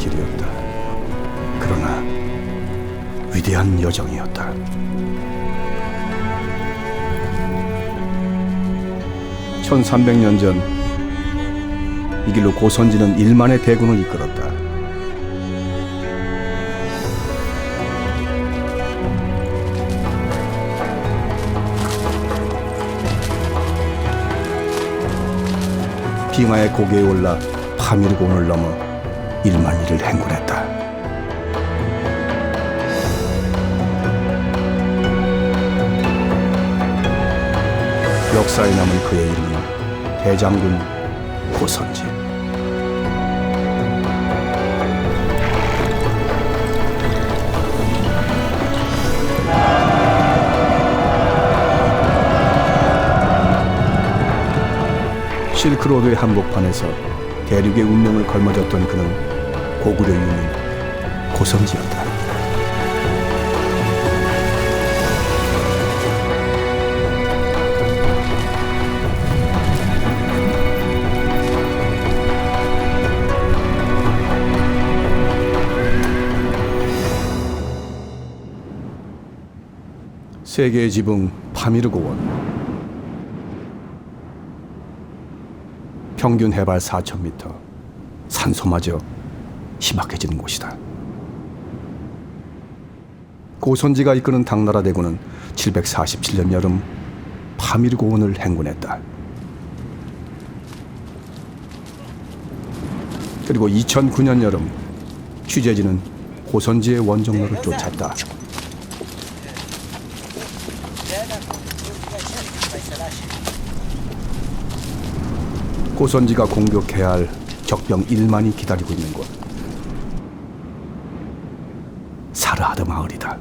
길이었다. 그러나 위대한 여정이었다. 1300년 전 이 길로 고선지는 1만의 대군을 이끌었다. 빙하의 고개에 올라 파미르곤을 넘어 1만 리를 행군했다. 역사에 남은 그의 이름은 대장군 고선지. 실크로드의 한복판에서 대륙의 운명을 걸머졌던 그는 고구려 유민 고선지였다. 세계의 지붕 파미르고원. 평균 해발 4,000m, 산소마저 희박해지는 곳이다. 고선지가 이끄는 당나라 대군은 747년 여름 파미르고원을 행군했다. 그리고 2009년 여름 취재진은 고선지의 원정로를 쫓았다. 고선지가 공격해야 할 적병 1만이 기다리고 있는 곳, 사르하드 마을이다.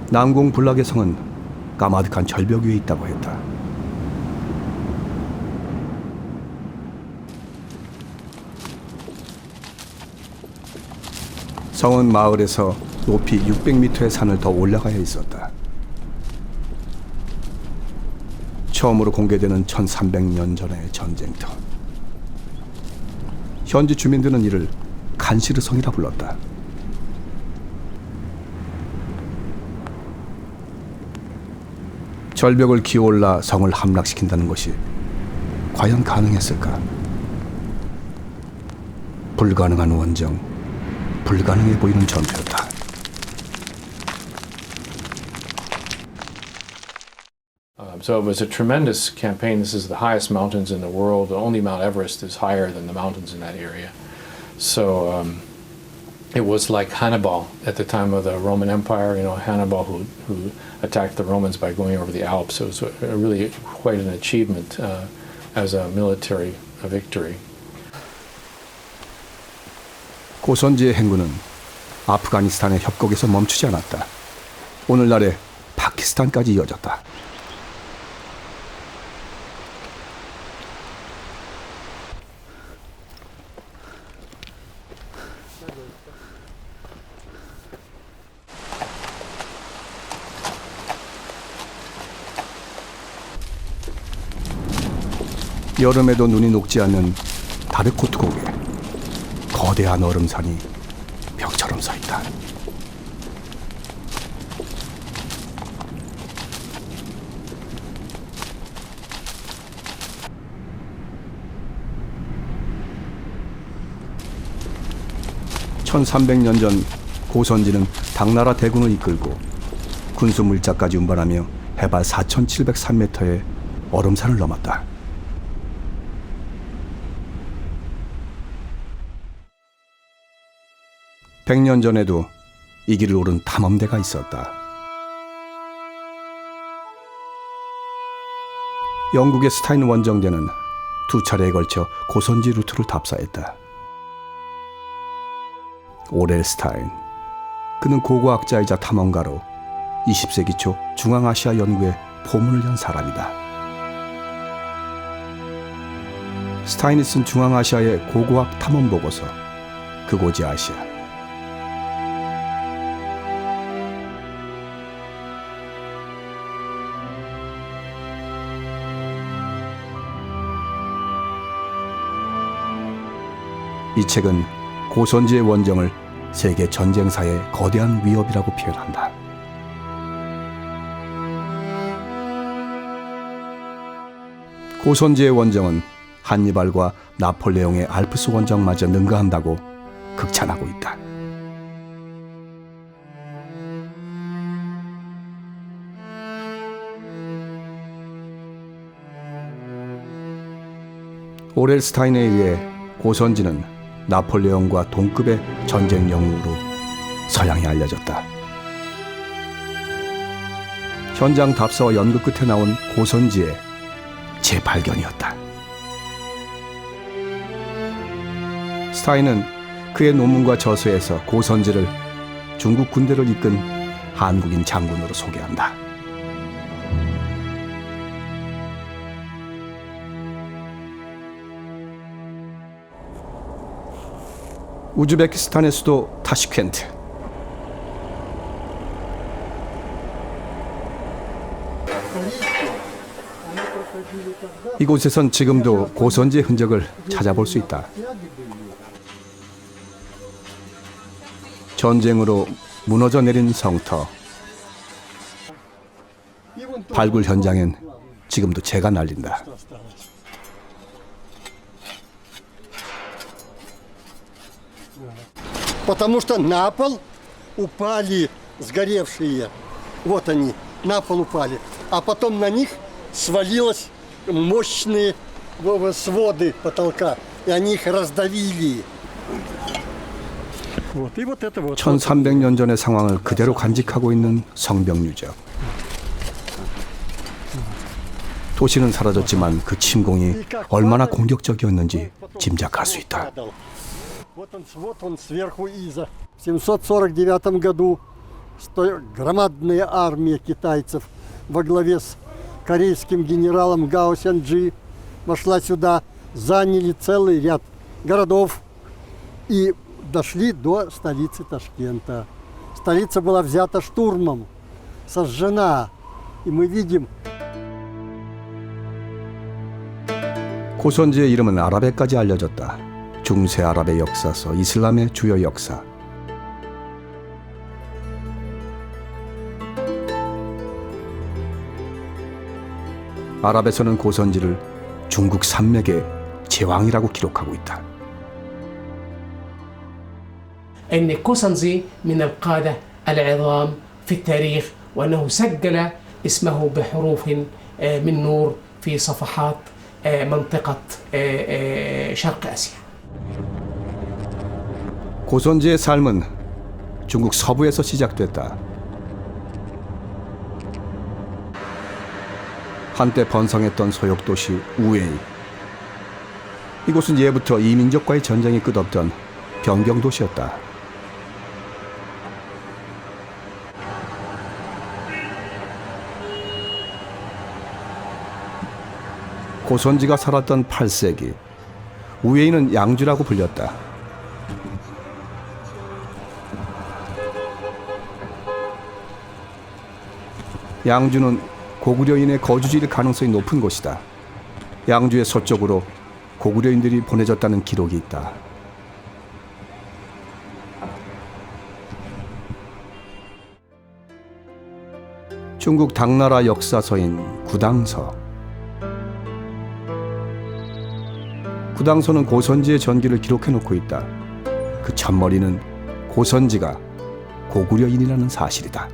남궁 블락의 성은 까마득한 절벽 위에 있다고 했다. 성은 마을에서 높이 600m의 산을 더 올라가야 있었다. 처음으로 공개되는 1300년 전의 전쟁터. 현지 주민들은 이를 간시르성이라 불렀다. 절벽을 기어올라 성을 함락시킨다는 것이 과연 가능했을까? 불가능한 원정, 불가능해 보이는 전투였다. So it was a tremendous campaign. This is the highest mountains in the world. Only Mount Everest is higher than the mountains in that area. So it was like Hannibal at the time of the Roman Empire. You know, Hannibal who attacked the Romans by going over the Alps. So it was really quite an achievement as a military victory. 고선지의 행군은 아프가니스탄의 협곡에서 멈추지 않았다. 오늘날의 파키스탄까지 이어졌다. 여름에도 눈이 녹지 않는 다르코트 고개. 거대한 얼음산이 벽처럼 서 있다. (1300년) 전 고선지는 당나라 대군을 이끌고 군수 물자까지 운반하며 해발 4,703m의 얼음산을 넘었다. 100년 전에도 이 길을 오른 탐험대가 있었다. 영국의 스타인 원정대는 2차례에 걸쳐 고선지 루트를 답사했다. 오렐 스타인, 그는 고고학자이자 탐험가로 20세기 초 중앙아시아 연구에 포문을 연 사람이다. 스타인이 쓴 중앙아시아의 고고학 탐험 보고서 그곳이 아시아. 이 책은 고선지의 원정을 세계 전쟁사의 거대한 위협이라고 표현한다. 고선지의 원정은 한니발과 나폴레옹의 알프스 원정마저 능가한다고 극찬하고 있다. 오렐 스타인에 의해 고선지는 나폴레옹과 동급의 전쟁 영웅으로 서양에 알려졌다. 현장 답사와 연극 끝에 나온 고선지의 재발견이었다. 스타인은 그의 논문과 저서에서 고선지를 중국 군대를 이끈 한국인 장군으로 소개한다. 우즈베키스탄의 수도 타시켄트. 이곳에선 지금도 고선지의 흔적을 찾아볼 수 있다. 전쟁으로 무너져 내린 성터. 발굴 현장엔 지금도 재가 날린다. Потому что на пол упали сгоревшие. Вот они, на пол упали. А потом на них свалилось мощные своды потолка. И они их раздавили. Вот, и вот это вот. 1300년 전의 상황을 그대로 간직하고 있는 성벽유적. 도시는 사라졌지만 그 침공이 얼마나 공격적이었는지 짐작할 수 있다. Вот он сверху Иза. В 749 году громадная армия китайцев во главе с корейским генералом Гао Сянджи вошла сюда, заняли целый ряд городов и дошли до столицы Ташкента. Столица была взята штурмом, сожжена. И мы видим. 고선지의 이름은 아랍에까지 알려졌다. 중세 아랍의 역사서, 이슬람의 주요 역사. 아랍에서는 고선지를 중국 산맥의 제왕이라고 기록하고 있다. أن كوسنزي من القادة العظام في التاريخ وأنه سجل اسمه بحروف من نور في صفحات منطقة شرق آسيا. 고선지의 삶은 중국 서부에서 시작됐다. 한때 번성했던 소욕도시 우웨이. 이곳은 예부터 이민족과의 전쟁이 끝없던 변경도시였다. 고선지가 살았던 8세기, 우웨이는 양주라고 불렸다. 양주는 고구려인의 거주지일 가능성이 높은 곳이다. 양주의 서쪽으로 고구려인들이 보내졌다는 기록이 있다. 중국 당나라 역사서인 구당서. 구당서는 고선지의 전기를 기록해놓고 있다. 그 첫머리는 고선지가 고구려인이라는 사실이다.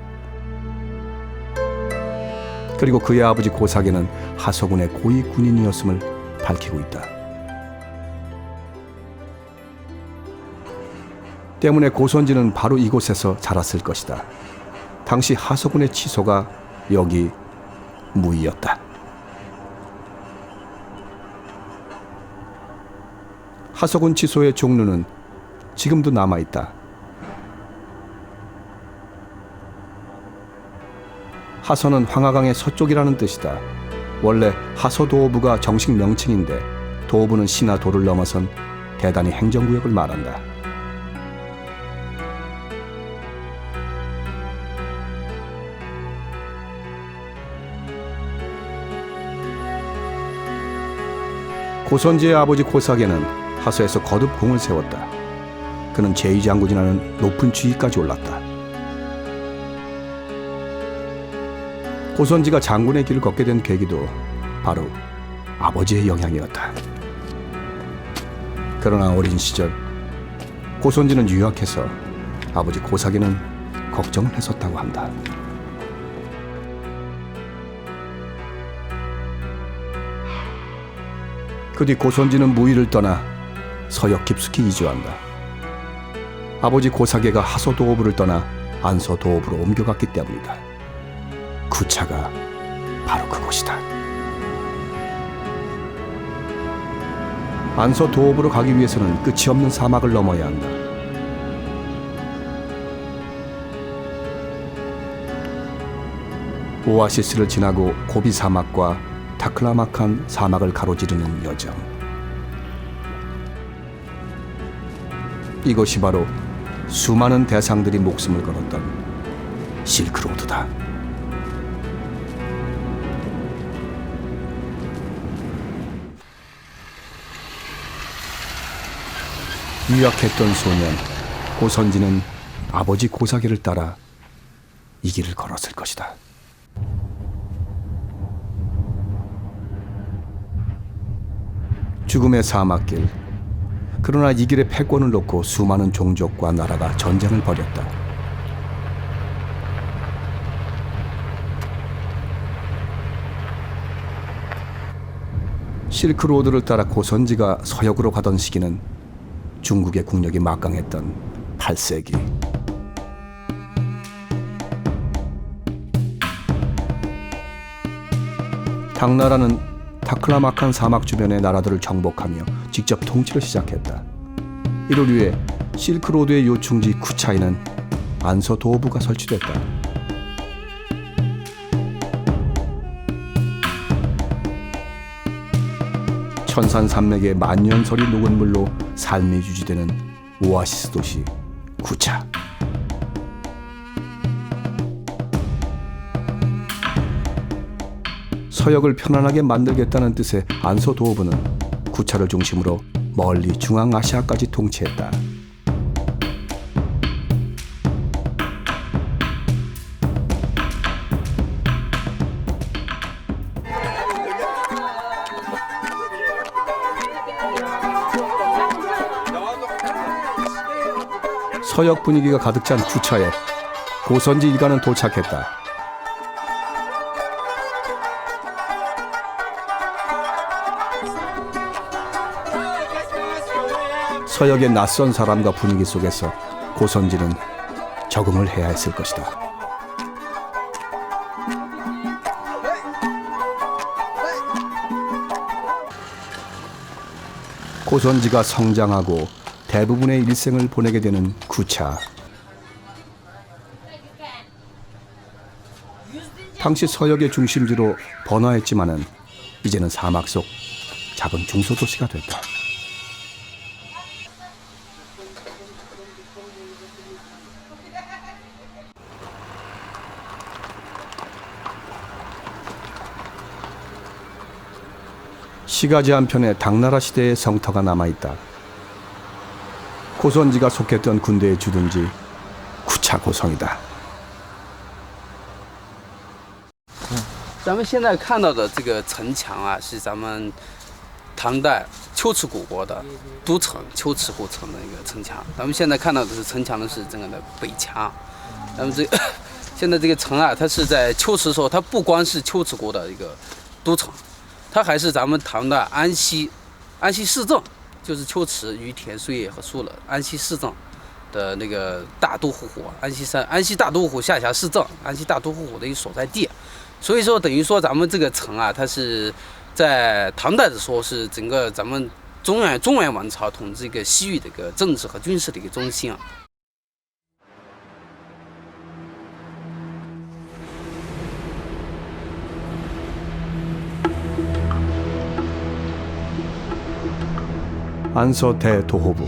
그리고 그의 아버지 고사계는 하서군의 고위 군인이었음을 밝히고 있다. 때문에 고선지는 바로 이곳에서 자랐을 것이다. 당시 하서군의 치소가 여기 무이였다. 하서군 치소의 종루는 지금도 남아있다. 하서는 황하강의 서쪽이라는 뜻이다. 원래 하서도어부가 정식 명칭인데 도어부는 시나 도를 넘어선 대단히 행정구역을 말한다. 고선지의 아버지 고사계는 하서에서 거듭 공을 세웠다. 그는 제2장군이라는 높은 지위까지 올랐다. 고선지가 장군의 길을 걷게 된 계기도 바로 아버지의 영향이었다. 그러나 어린 시절 고선지는 유약해서 아버지 고사기는 걱정을 했었다고 한다. 그 뒤 고선지는 무의를 떠나 서역 깊숙이 이주한다. 아버지 고사계가 하소도호부를 떠나 안서도호부로 옮겨갔기 때문이다. 구차가 바로 그곳이다. 안서도호부로 가기 위해서는 끝이 없는 사막을 넘어야 한다. 오아시스를 지나고 고비 사막과 타클라마칸 사막을 가로지르는 여정. 이것이 바로 수많은 대상들이 목숨을 걸었던 실크로드다. 유약했던 소년 고선지는 아버지 고사기를 따라 이 길을 걸었을 것이다. 죽음의 사막길. 그러나 이 길에 패권을 놓고 수많은 종족과 나라가 전쟁을 벌였다. 실크로드를 따라 고선지가 서역으로 가던 시기는 중국의 국력이 막강했던 8세기. 당나라는 타클라마칸 사막 주변의 나라들을 정복하며 직접 통치를 시작했다. 이를 위해 실크로드의 요충지 쿠차이는 안서도호부가 설치됐다. 천산산맥의 만년설이 녹은 물로 삶이 유지되는 오아시스 도시 구차. 서역을 편안하게 만들겠다는 뜻의 안서도호부는 구차를 중심으로 멀리 중앙아시아까지 통치했다. 서역 분위기가 가득 찬 구차에 고선지 일가는 도착했다. 서역의 낯선 사람과 분위기 속에서 고선지는 적응을 해야 했을 것이다. 고선지가 성장하고 대부분의 일생을 보내게 되는 구차. 당시 서역의 중심지로 번화했지만은 이제는 사막 속 작은 중소도시가 됐다. 시가지 한편에 당나라 시대의 성터가 남아있다. 고선지가 속했던 군대의 주둔지 구차 고성이다. 咱们现在看到的这个城墙啊，是咱们唐代龟兹国国的都城龟兹国城的一个城墙。咱们现在看到的是城墙的是整个的北墙。咱们现在这个城啊，它是在龟兹时候，它不光是龟兹国的一个都城，它还是咱们唐代安西市政，就是龟兹、于田、遂业和苏勒安西市政的那个大都护府，安西大都护府下辖市政，安西大都护府的一个所在地。所以说，等于说咱们这个城啊，它是在唐代的时候是整个咱们中原王朝统治一个西域的一个政治和军事的一个中心啊。 안서 대도호부.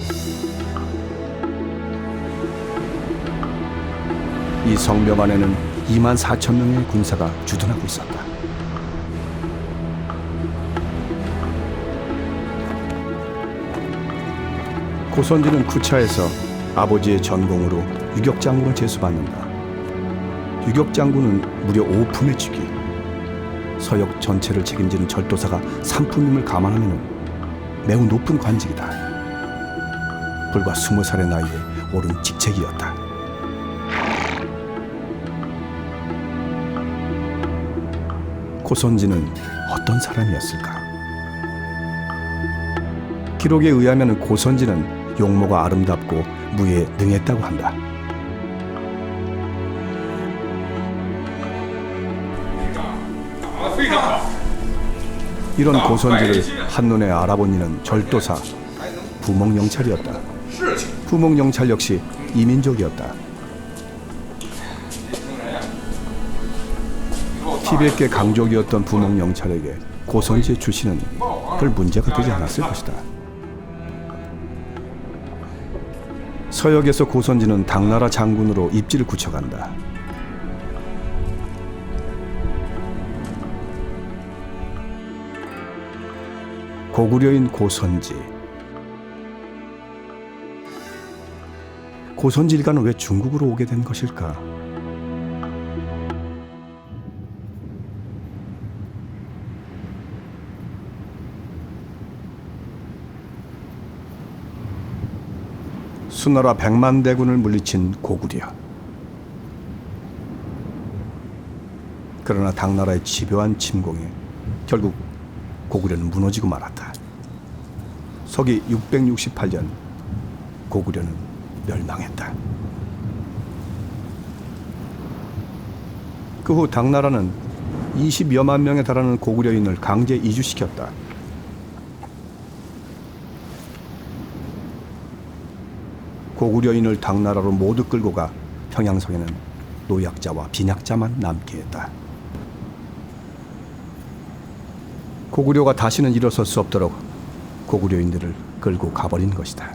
이 성벽 안에는 24,000명의 군사가 주둔하고 있었다. 고선지는 쿠차에서 아버지의 전공으로 유격장군을 제수받는다. 유격장군은 무려 5품의 직위. 서역 전체를 책임지는 절도사가 3품임을 감안하면 매우 높은 관직이다. 불과 20살의 나이에 오른 직책이었다. 고선지는 어떤 사람이었을까? 기록에 의하면 고선지는 용모가 아름답고 무예에 능했다고 한다. 이런 고선지를 한눈에 알아본 이는 절도사, 부목영찰이었다. 부목영찰 역시 이민족이었다. 티베트계 강족이었던 부목영찰에게 고선지의 출신은 별 문제가 되지 않았을 것이다. 서역에서 고선지는 당나라 장군으로 입지를 굳혀간다. 고구려인 고선지. 고선지 일가는 왜 중국으로 오게 된 것일까? 수나라 100만 대군을 물리친 고구려. 그러나 당나라의 집요한 침공에 결국 고구려는 무너지고 말았다. 서기 668년 고구려는 멸망했다. 그 후 당나라는 20여만 명에 달하는 고구려인을 강제 이주시켰다. 고구려인을 당나라로 모두 끌고 가 평양성에는 노약자와 빈약자만 남게 했다. 고구려가 다시는 일어설 수 없도록 고구려인들을 끌고 가버린 것이다.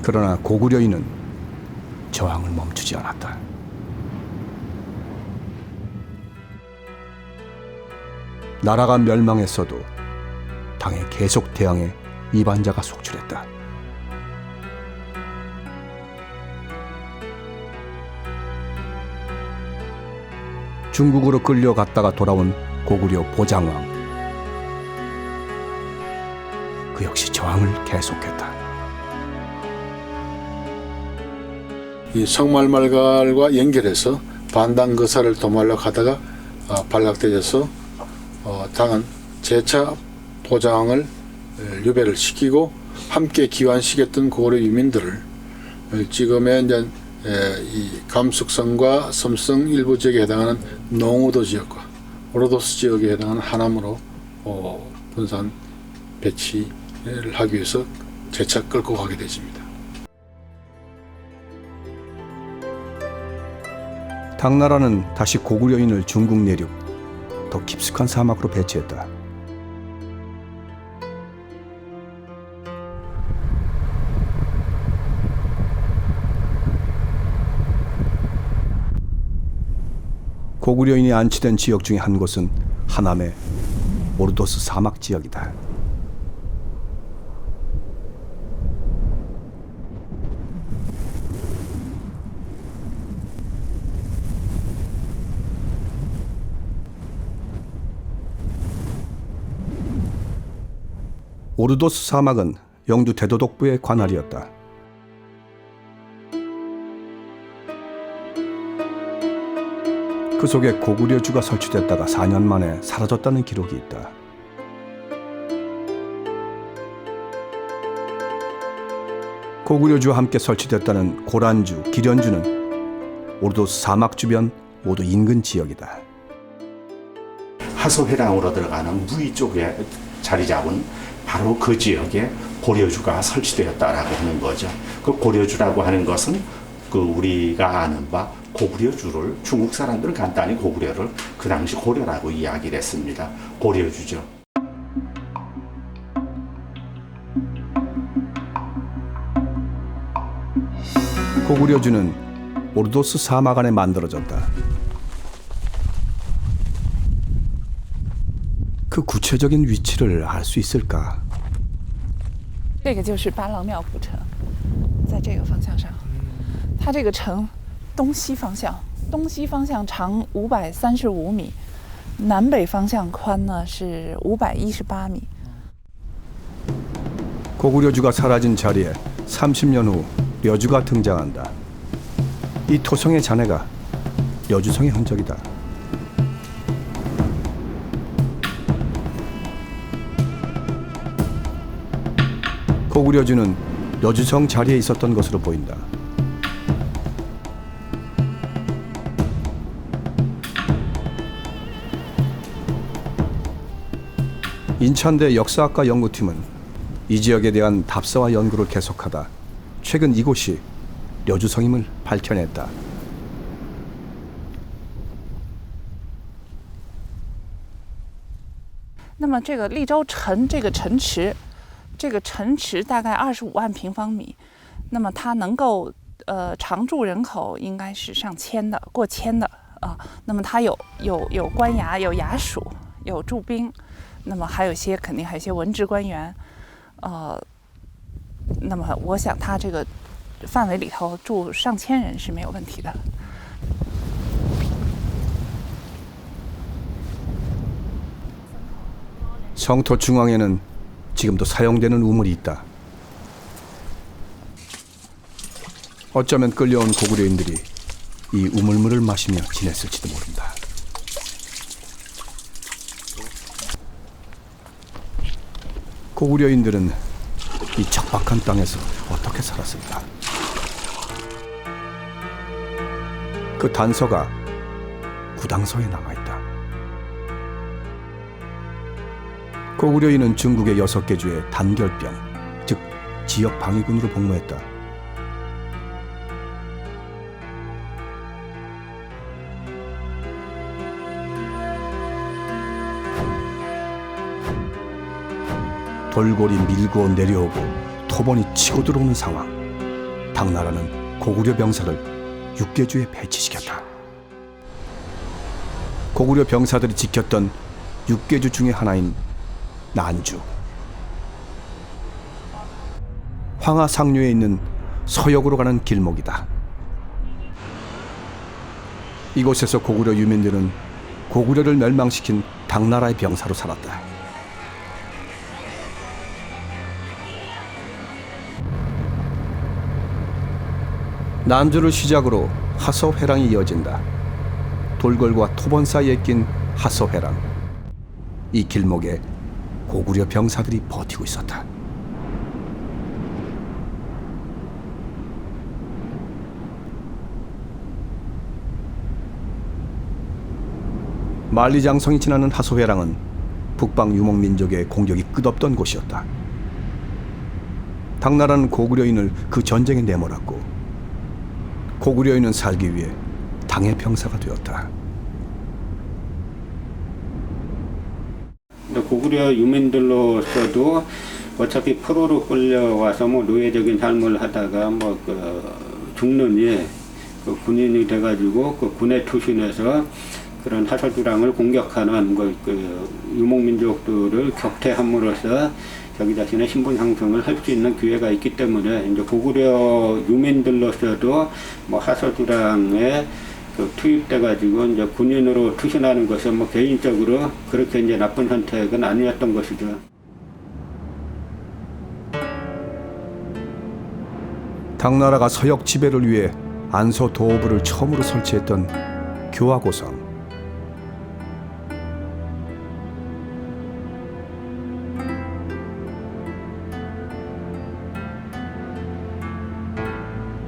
그러나 고구려인은 저항을 멈추지 않았다. 나라가 멸망했어도 당에 계속 대항해 이반자가 속출했다. 중국으로 끌려갔다가 돌아온 고구려 보장왕. 그 역시 저항을 계속했다. 이 성말말갈과 연결해서 반당거사를 도모하려고 하다가 발각되어서 당은 재차 보장을 유배를 시키고 함께 기환시켰던 고구려 유민들을 지금의 이제 이 감숙성과 섬성 일부 지역에 해당하는 농우도 지역과 오로도스 지역에 해당하는 하남으로 분산 배치를 하기 위해서 재차 끌고 가게 되십니다. 당나라는 다시 고구려인을 중국 내륙 더 깊숙한 사막으로 배치했다. 고구려인이 안치된 지역 중에 한 곳은 하남의 오르도스 사막 지역이다. 오르도스 사막은 영주 대도독부의 관할이었다. 그 속에 고구려주가 설치됐다가 4년 만에 사라졌다는 기록이 있다. 고구려주와 함께 설치됐다는 고란주, 기련주는 오르도스 사막 주변 모두 인근 지역이다. 하소회랑으로 들어가는 무의 쪽에 자리 잡은 바로 그 지역에 고려주가 설치되었다라고 하는 거죠. 그 고려주라고 하는 것은 그 우리가 아는 바 고구려주를 중국 사람들은 간단히 고구려를 그 당시 고려라고 이야기를 했습니다. 고려주죠. 고구려주는 오르도스 사막 안에 만들어졌다. 그 구체적인 위치를 알 수 있을까? 这个就是八郎庙古城，在这个方向上，它这个城东西方向长535米，南北方向宽呢是518米。 고구려주가 사라진 자리에 30년 후 려주가 등장한다. 이 토성의 잔해가 려주성의 흔적이다. 고구려주는 려주성 자리에 있었던 것으로 보인다. 인천대 역사학과 연구팀은 이 지역에 대한 답사와 연구를 계속하다 최근 이곳이 려주성임을 밝혀냈다. 那么这个利州城这个城池大概25万平方米，那么它能够常住人口应该是上千的，过千的啊。那么它有官衙，有衙署，有驻兵，那么还有肯定还有一些文职官员，那么我想它这个范围里头住上千人是没有问题的。 성토 중앙에는 지금도 사용되는 우물이 있다. 어쩌면 끌려온 고구려인들이 이 우물물을 마시며 지냈을지도 모른다. 고구려인들은 이 척박한 땅에서 어떻게 살았을까? 그 단서가 구당서에 남아있다. 고구려인은 중국의 6개 주의 단결병, 즉 지역 방위군으로 복무했다. 돌골이 밀고 내려오고 토번이 치고 들어오는 상황. 당나라는 고구려 병사를 6개 주에 배치시켰다. 고구려 병사들이 지켰던 6개 주 중에 하나인 난주. 황하 상류에 있는 서역으로 가는 길목이다. 이곳에서 고구려 유민들은 고구려를 멸망시킨 당나라의 병사로 살았다. 난주를 시작으로 하서회랑이 이어진다. 돌궐과 토번 사이에 낀 하서회랑. 이 길목에 고구려 병사들이 버티고 있었다. 만리장성이 지나는 하소회랑은 북방 유목민족의 공격이 끝없던 곳이었다. 당나라는 고구려인을 그 전쟁에 내몰았고 고구려인은 살기 위해 당의 병사가 되었다. 고구려 유민들로서도 어차피 포로로 끌려와서 뭐 노예적인 삶을 하다가 죽느니 군인이 돼가지고 그 군에 투신해서 그런 하설두랑을 공격하는 유목민족들을 격퇴함으로써 자기 자신의 신분 형성을 할 수 있는 기회가 있기 때문에 이제 고구려 유민들로서도 뭐 하설두랑에 투입돼가지고 이제 군인으로 투신하는 것은 개인적으로 그렇게 이제 나쁜 선택은 아니었던 것이죠. 당나라가 서역 지배를 위해 안소 도호부를 처음으로 설치했던 교화고성.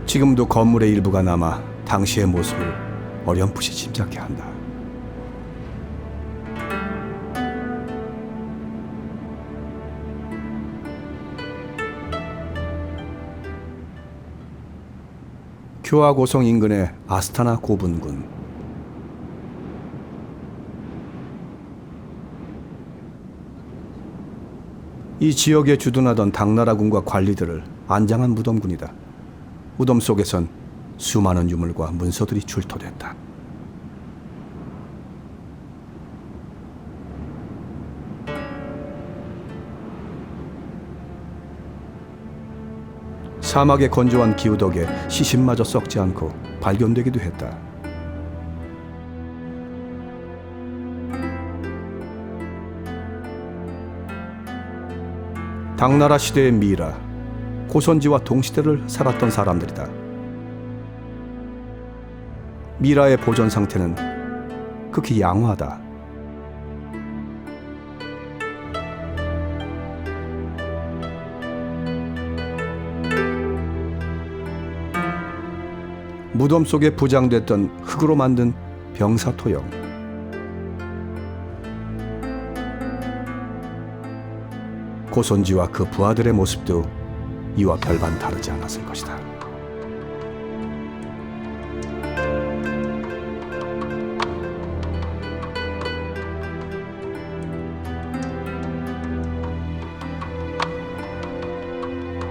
지금도 건물의 일부가 남아 당시의 모습을 어렴풋이 짐작케 한다. 교화고성 인근의 아스타나 고분군. 이 지역에 주둔하던 당나라군과 관리들을 안장한 무덤군이다. 무덤 속에선 수많은 유물과 문서들이 출토됐다. 사막의 건조한 기후 덕에 시신마저 썩지 않고 발견되기도 했다. 당나라 시대의 미라, 고선지와 동시대를 살았던 사람들이다. 미라의 보존 상태는 극히 양호하다. 무덤 속에 부장됐던 흙으로 만든 병사토형. 고선지와 그 부하들의 모습도 이와 별반 다르지 않았을 것이다.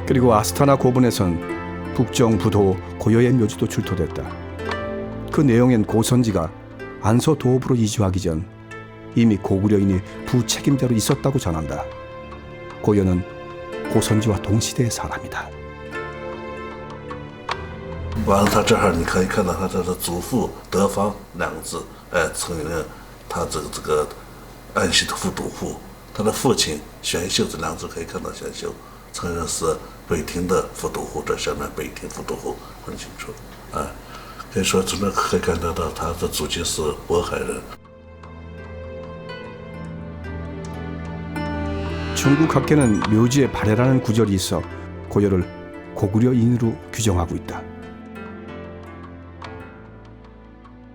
그리고 아스타나 고분에선 북정 부도 고요의 묘지도 출토됐다. 그 내용엔 고선지가 안서 도읍으로 이주하기 전 이미 고구려인이 부책임자로 있었다고 전한다. 고요는 고선지와 동시대의 사람이다. 完了，他这儿你可以看到他这是祖父德方两个字，承认他这个安息的副都护，他的父亲玄秀这两个字可以看到玄秀，承认是北庭的副都护，这下面北庭副都护很清楚，可以说真的可以看得到他的祖籍是渤海人。 중국 학계는 묘지에 발해라는 구절이 있어 고려를 고구려인으로 규정하고 있다.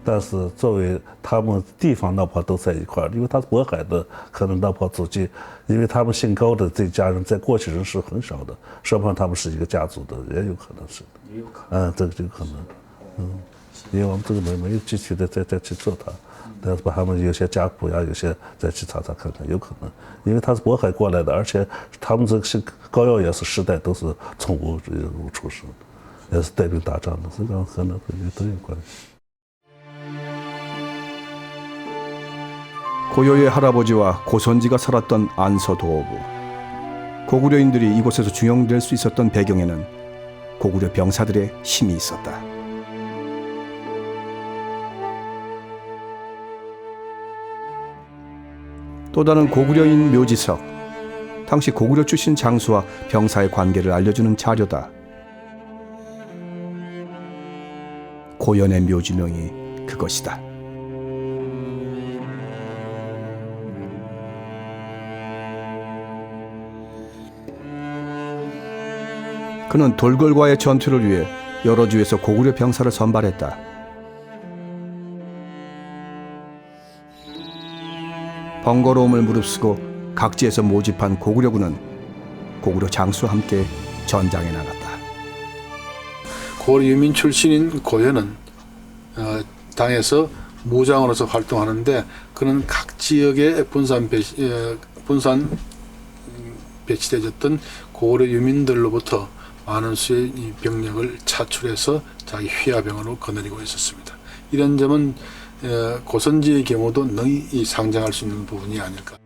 但是作为他们地方老婆都在一块儿，因为他是渤海的，可能老婆祖籍，因为他们姓高的这家人在过去人是很少的，说不上他们是一个家族的，也有可能是的，也有可能，这个就有可能，因为我们这个没有具体的再去做它。 但是把他们有些家谱呀，有些再去查查看看，有可能，因为他是渤海过来的，而且他们这个是高要也是世代都是从吴出生，也是带兵打仗的，这个可能都有关系。 고요의 할아버지와 고선지가 살았던 안서도읍. 고구려인들이 이곳에서 중용될 수 있었던 배경에는 고구려 병사들의 힘이 있었다. 또 다른 고구려인 묘지석. 당시 고구려 출신 장수와 병사의 관계를 알려주는 자료다. 고연의 묘지명이 그것이다. 그는 돌궐과의 전투를 위해 여러 주에서 고구려 병사를 선발했다. 번거로움을 무릅쓰고 각지에서 모집한 고구려군은 고구려 장수와 함께 전장에 나갔다. 고려 유민 출신인 고려는 당에서 무장으로서 활동하는데 그는 각 지역에 분산 배치되었던 고구려 유민들로부터 많은 수의 병력을 차출해서 자기 휘하병으로 거느리고 있었습니다. 이런 점은 고선지의 경우도 능히 상정할 수 있는 부분이 아닐까.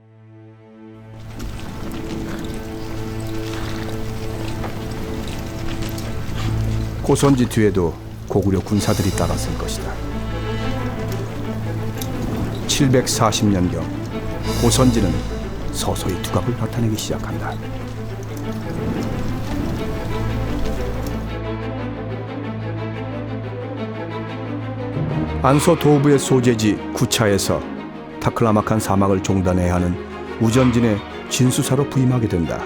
고선지 뒤에도 고구려 군사들이 따랐을 것이다. 740년경 고선지는 서서히 두각을 나타내기 시작한다. 안서 도부의 소재지 구차에서 타클라마칸 사막을 종단해야 하는 우전진의 진수사로 부임하게 된다.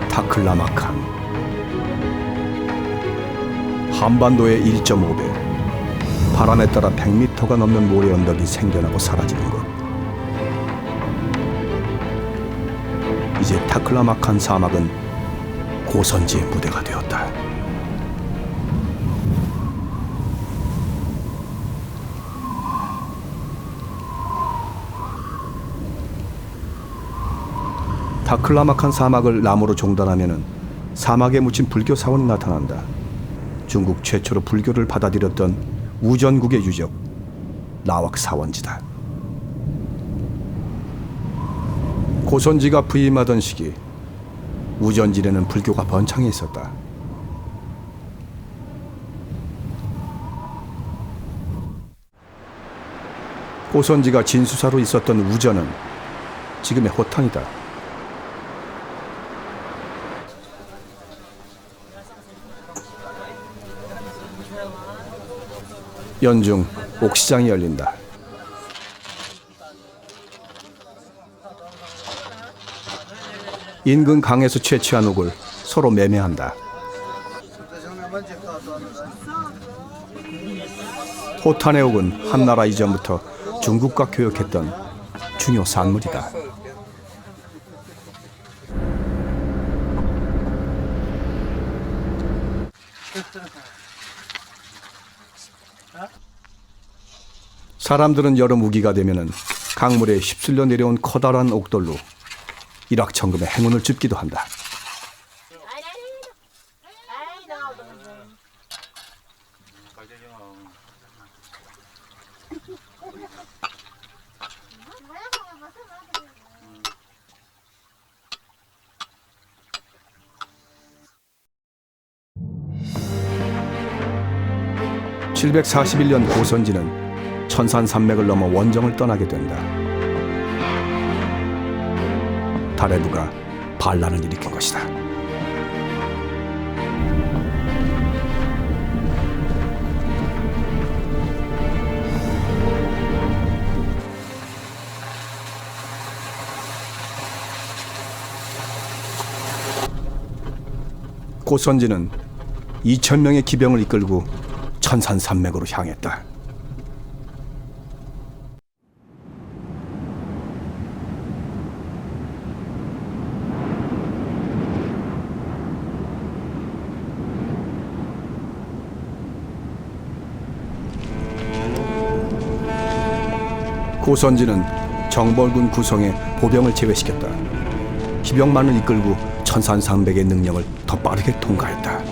타클라마칸 한반도의 1.5배, 바람에 따라 100m가 넘는 모래 언덕이 생겨나고 사라지는 곳. 이제 타클라마칸 사막은 고선지의 무대가 되었다. 다클라막한 사막을 나무로 종단하면은 사막에 묻힌 불교 사원이 나타난다. 중국 최초로 불교를 받아들였던 우전국의 유적 라왁 사원지다. 고선지가 부임하던 시기 우전지에는 불교가 번창해 있었다. 고선지가 진수사로 있었던 우전은 지금의 호탄이다. 연중 옥시장이 열린다. 인근 강에서 채취한 옥을 서로 매매한다. 호탄의 옥은 한나라 이전부터 중국과 교역했던 중요 산물이다. 사람들은 여름 우기가 되면은 강물에 휩쓸려 내려온 커다란 옥돌로 일확천금의 행운을 줍기도 한다. (741년) 고선지는 천산산맥을 넘어 원정을 떠나게 된다. 다레부가 반란을 일으킨 것이다. 고선지는 2,000명의 기병을 이끌고 천산산맥으로 향했다. 고선지는 정벌군 구성에 보병을 제외시켰다. 기병만을 이끌고 천산산맥의 능력을 더 빠르게 통과했다.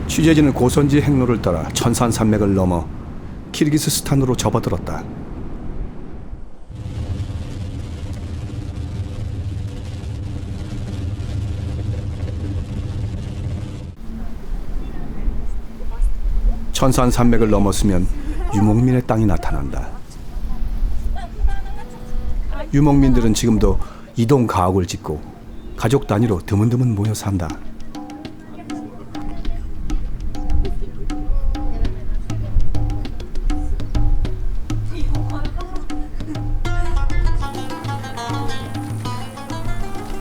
취재진은 고선지의 행로를 따라 천산산맥을 넘어 키르기스스탄으로 접어들었다. 천산산맥을 넘었으면 유목민의 땅이 나타난다. 유목민들은 지금도 이동 가옥을 짓고 가족 단위로 드문드문 모여 산다.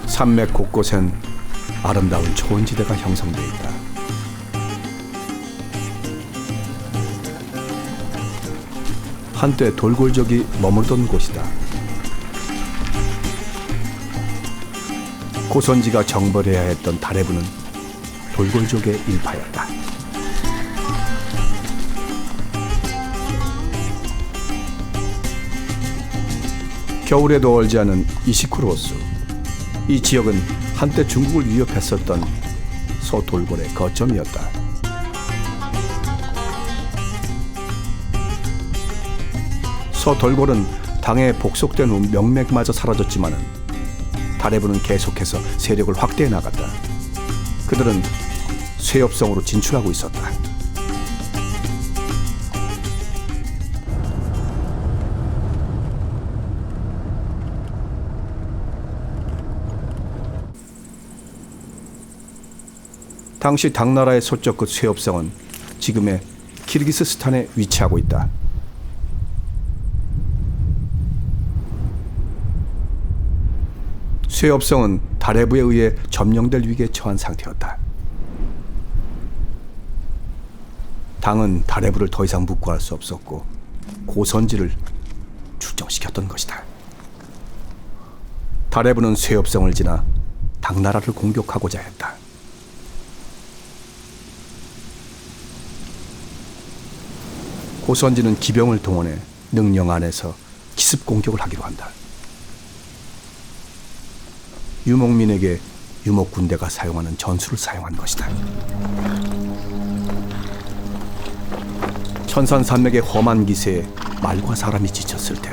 산맥 곳곳엔 아름다운 초원지대가 형성되어 있다. 한때 돌골족이 머물던 곳이다. 고선지가 정벌해야 했던 다레부는 돌골족의 일파였다. 겨울에도 얼지 않은 이시쿠로스. 이 지역은 한때 중국을 위협했었던 서돌골의 거점이었다. 서돌골은 당에 복속된 후 명맥마저 사라졌지만은 다레부는 계속해서 세력을 확대해 나갔다. 그들은 쇠업성으로 진출하고 있었다. 당시 당나라의 서쪽 끝 쇠업성은 지금의 키르기스스탄에 위치하고 있다. 쇠업성은 다레부에 의해 점령될 위기에 처한 상태였다. 당은 다레부를 더 이상 묵고할 수 없었고 고선지를 출정시켰던 것이다. 다레부는 쇠업성을 지나 당나라를 공격하고자 했다. 고선지는 기병을 동원해 능령 안에서 기습 공격을 하기로 한다. 유목민에게 유목 군대가 사용하는 전술을 사용한 것이다. 천산산맥의 험한 기세에 말과 사람이 지쳤을 때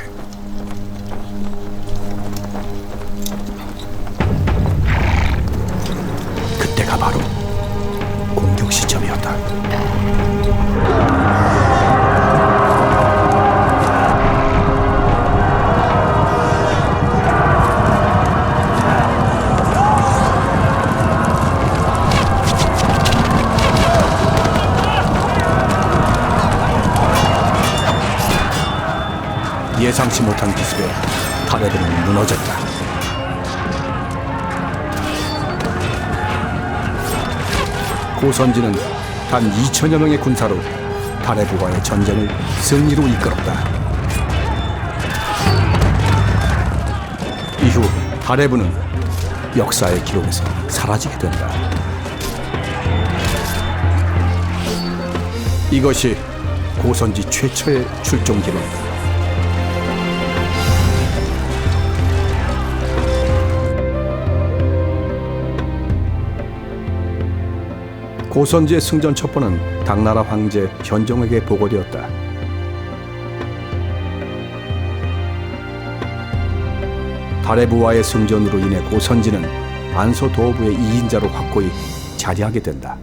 그때가 바로 공격 시점이었다. 예상치 못한 기습에 타레브는 무너졌다. 고선지는 단 2천여 명의 군사로 타레브와의 전쟁을 승리로 이끌었다. 이후 타레브는 역사의 기록에서 사라지게 된다. 이것이 고선지 최초의 출종 기록이다. 고선지의 승전 첩보는 당나라 황제 현종에게 보고되었다. 다레부와의 승전으로 인해 고선지는 안소 도부의 2인자로 확고히 자리하게 된다.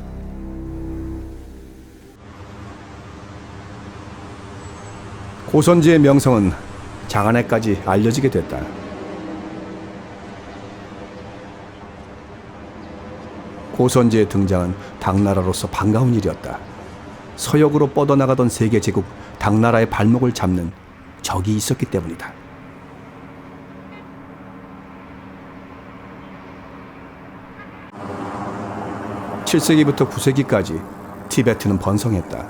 고선지의 명성은 장안에까지 알려지게 됐다. 고선지의 등장은 당나라로서 반가운 일이었다. 서역으로 뻗어나가던 세계 제국 당나라의 발목을 잡는 적이 있었기 때문이다. (7세기부터) (9세기까지) 티베트는 번성했다.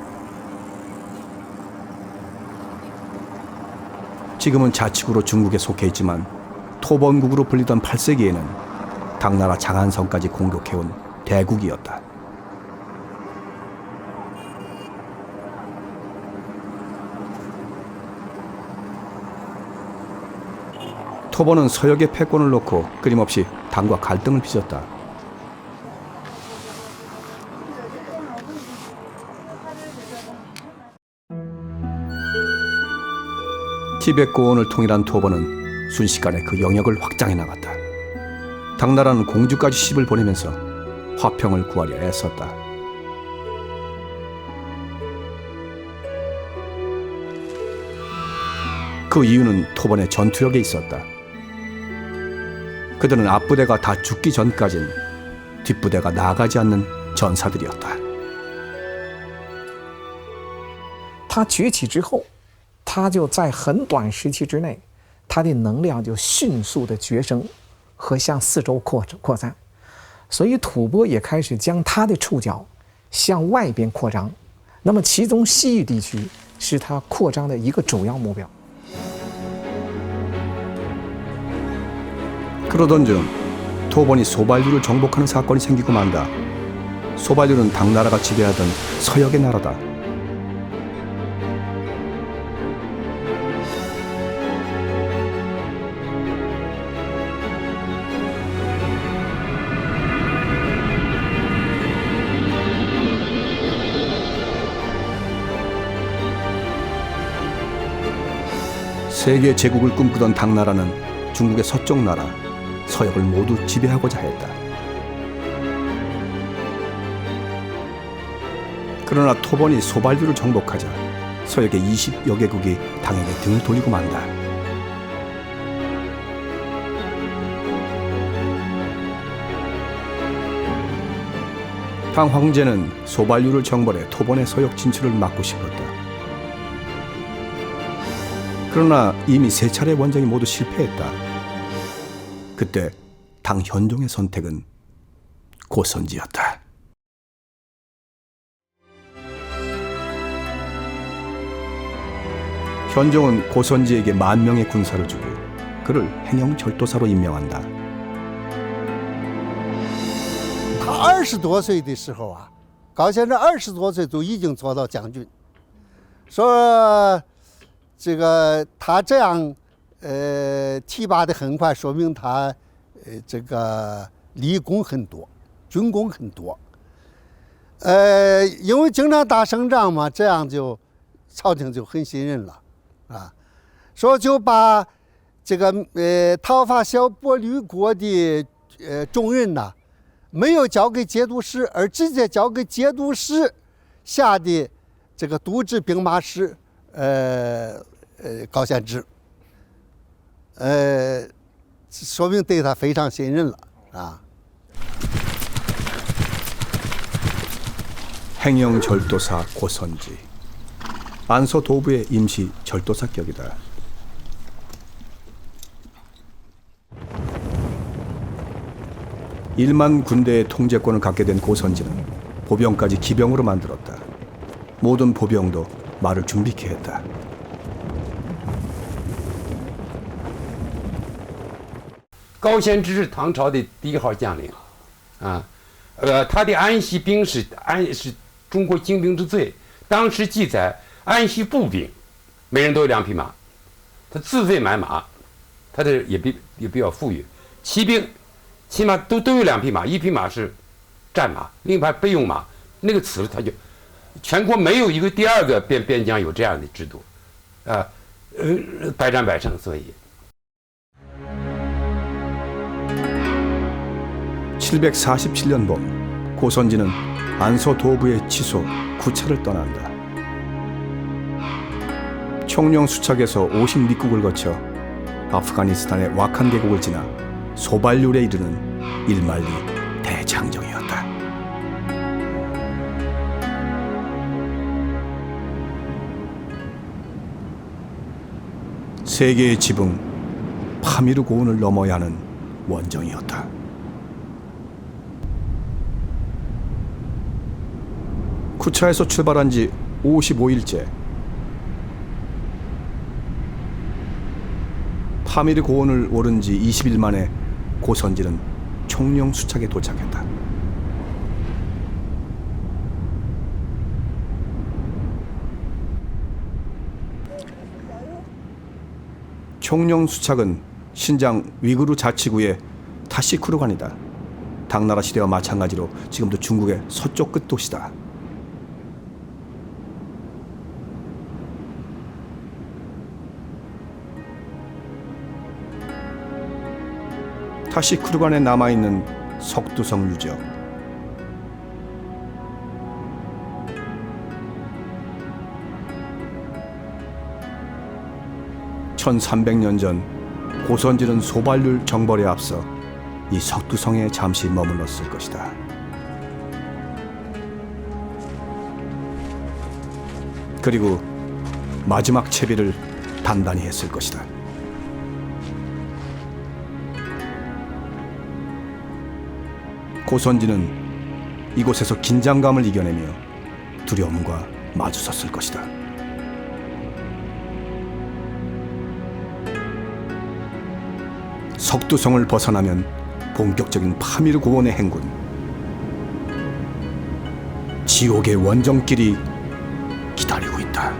지금은 자치구로 중국에 속해 있지만 토번국으로 불리던 (8세기에는) 당나라 장안성까지 공격해온 대국이었다. 토번은 서역의 패권을 놓고 끊임없이 당과 갈등을 빚었다. 티베트 고원을 통일한 토번은 순식간에 그 영역을 확장해 나갔다. 당나라는 공주까지 시집을 보내면서 화평을 구하려 애썼다. 그 이유는 토번의 전투력에 있었다. 그들은 앞부대가 다 죽기 전까진 뒷부대가 나아가지 않는 전사들이었다. 他崛起之后，他就在很短时期之内，他的能量就迅速的跃升和向四周扩散，所以吐蕃也开始将他的触角向外边扩张。那么，其中西域地区是他扩张的一个主要目标。 그러던 중 토번이 소발류를 정복하는 사건이 생기고 만다. 소발류는 당나라가 지배하던 서역의 나라다. 세계 제국을 꿈꾸던 당나라는 중국의 서쪽 나라 서역을 모두 지배하고자 했다. 그러나 토번이 소발류를 정복하자 서역의 20여 개국이 당에게 등을 돌리고 만다. 당 황제는 소발류를 정벌해 토번의 서역 진출을 막고 싶었다. 그러나 이미 세 차례 원정이 모두 실패했다. 그때 당 현종의 선택은 고선지였다. 현종은 고선지에게 10,000명의 군사를 주고 그를 행영 절도사로 임명한다. 他20多岁的时候啊，高先生20多岁就已经做到将军，说这个他这样提拔的很快，说明他这个立功很多，军功很多。因为经常打胜仗嘛，这样就朝廷就很信任了啊，说就把这个讨伐小波吕国的重任呐，没有交给节度使，而直接交给节度使下的这个都指兵马使高献之，说明对他非常信任了啊。 행영 절도사 고선지, 안서 도부의 임시 절도사격이다. 일만 군대의 통제권을 갖게 된 고선지는 보병까지 기병으로 만들었다. 모든 보병도 말을 준비케 했다. 高仙芝是唐朝的第1号将领，啊，他的安西兵是中国精兵之最。当时记载，安西步兵每人都有2匹马，他自费买马，他的也比较富裕。骑兵起码都有2匹马，一匹马是战马，另一匹备用马。那个此他就全国没有一个第2个边疆有这样的制度，百战百胜，所以。 747년 봄, 고선지는 안서 도부의 치소 구차를 떠난다. 총령 수착에서 50리국을 거쳐 아프가니스탄의 와칸 계곡을 지나 소발률에 이르는 일만리 대장정이었다. 세계의 지붕 파미르 고원을 넘어야 하는 원정이었다. 쿠차에서 출발한 지 55일째. 파미르 고원을 오른 지 20일 만에 고선지는 총령 수착에 도착했다. 총령 수착은 신장 위구르 자치구의 타시쿠르관이다. 당나라 시대와 마찬가지로 지금도 중국의 서쪽 끝 도시다. 타시쿠르관에 남아있는 석두성 유적. (1300년) 전 고선지는 소발률 정벌에 앞서 이 석두성에 잠시 머물렀을 것이다. 그리고 마지막 채비를 단단히 했을 것이다. 고선지는 이곳에서 긴장감을 이겨내며 두려움과 마주섰을 것이다. 석두성을 벗어나면 본격적인 파미르 고원의 행군, 지옥의 원정길이 기다리고 있다.